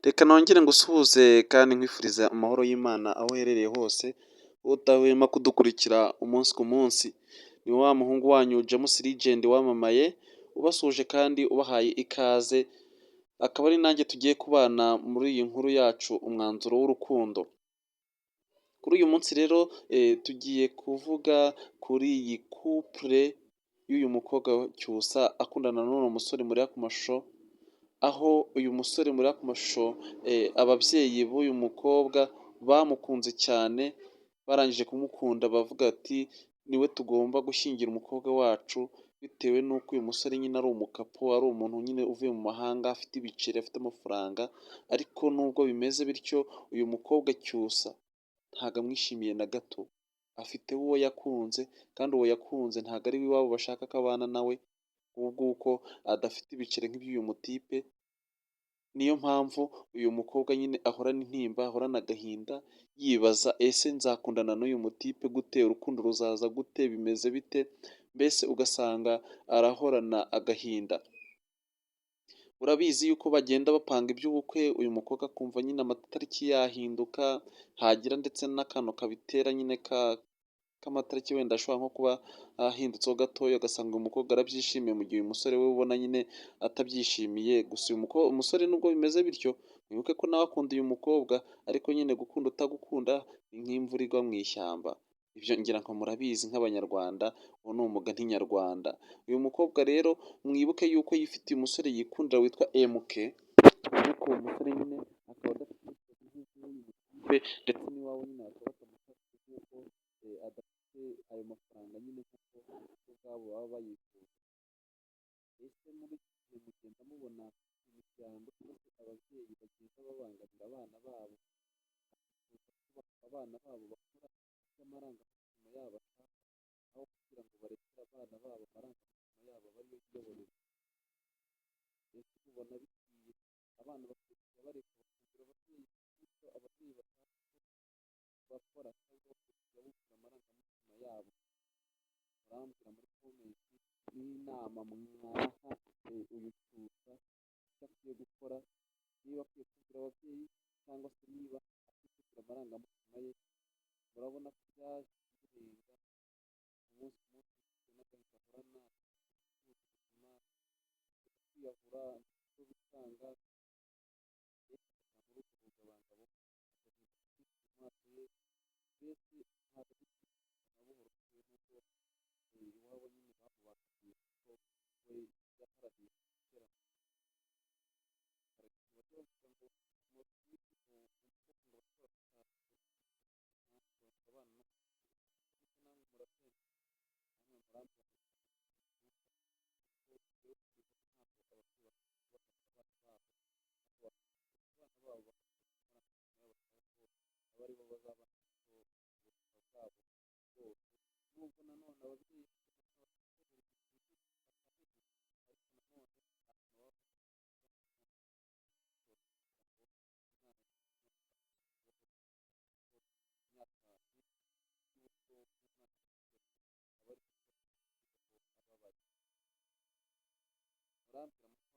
Reka nongere ngusuhuze kandi nkwifuriza amahoro y'Imana aho uherereye hose, udahwema kudukurikira umunsi ku munsi. Ni wa muhungu wanyu James Legend wamamaye, ubasuhuje kandi ubahaye ikaze, akaba ari nanjye tugiye kubana muri iyi nkuru yacu umwanzuro w'urukundo. Kuri uyu munsi rero tugiye kuvuga kuri iyi couple y'uyu mukobwa Cyusa akundana n'uno musore mureba ku mashusho, aho uyu musore mureba ku mashusho ababyeyi b'uyu mukobwa bamukunze cyane, barangije kumukunda bavuga ati niwe tugomba gushyingira umukobwa wacu, bitewe n'uko uyu musore nyine ari umukapo, ari umuntu nyine uvuye mu mahanga, afite ibiceri, afite amafaranga. Ariko nubwo bimeze bityo, uyu mukobwa Cyusa ntabwo amwishimiye na gato, afite uwo yakunze kandi uwo yakunze ntabwo ari we iwabo bashaka ko abana nawe, kuko adafite ibiceri nk'iby'uyu mutipe. Niyo mpamvu uyu mukobwa nyine ahorana intimba, ahorana agahinda, yibaza ese nzakundana n'uyu mutipe gute, urukundo ruzaza gute, bimeze bite, mbese ugasanga arahorana agahinda. Urabizi yuko bagenda bapanga iby'ubukwe, uyu mukobwa akumva nyine amatariki yahinduka, hagira ndetse n'akantu kabitera nyine k'amatariki wenda ashobora nko kuba ahindutseho gatoya, ugasanga uyu mukobwa arabyishimiye, mu gihe uyu musore we ubona nyine atabyishimiye. Gusa umusore nubwo bimeze bityo, wibuke ko nawe akunda uyu mukobwa, ariko nyine gukunda utagukunda ni nk'imvura igwa mu ishyamba. Ibyo ngira ngo murabizi nk'Abanyarwanda, uwo ni umugani nyarwanda. Uyu mukobwa rero mwibuke yuko yifitiye umusore yikundira witwa MK, ariko uwo musore nyine akaba adafite ubushobozi nk'ubw'uyu mutipe, ndetse n'iwabo nyine bakaba batamufasha kuko adafite ayo mafaranga nyine nk'uko ubwabo baba bayifuza. Ese muri iki gihe mugenda mubona imiryango cyangwa se ababyeyi bagenda babangamira abana babo, bakifuza ko abana babo bakura bafite amarangamutima yabo ashaka, aho kugira ngo barekere abana babo amarangamutima yabo aba ariyo iyoborera. Ese mubona bikwiye abana bakwiye kujya bareka bakumvira ababyeyi, bityo ababyeyi bashaka bakora cyangwa bakwiye kujya bumvira amarangamutima yabo? Murambwira muri komenti n'inama mwaha uyu Cyusa icyo akwiye gukora, niba akwiye kumvira ababyeyi cyangwa se niba akwiye kumvira amarangamutima ye. Murabona ko byaje birenga umunsi ku munsi, bitewe n'agahinda ahorana, kwifuza ubuzima, kwiyahura, no gutanga, mbese agasanga muri ubwo bungabangabo, agahinda kenshi mu maso ye, mbese ntabwo ari kwishima na buhoro, bitewe n'uko iwabo nyine bamubangamiye kuko we yaharaniye kugera ku kiba bavuga ngo umutipe umukobwa bashobora gutanga abana no kuko namwe murabyemera, namwe murambwira kuko rero kugeza ntabwo ababyeyi bakwiye kubafata abana babo, ahubwo abana babo bakabafata amarangamutima yabo, ko aba aribo bazabana nabo ubuzima bwabo bwose. Nubwo nanone ababyeyi bafite ariko nanone ntabwo baba imyaka y'ubuto bw'umwana aba ari ababaye. Murambwira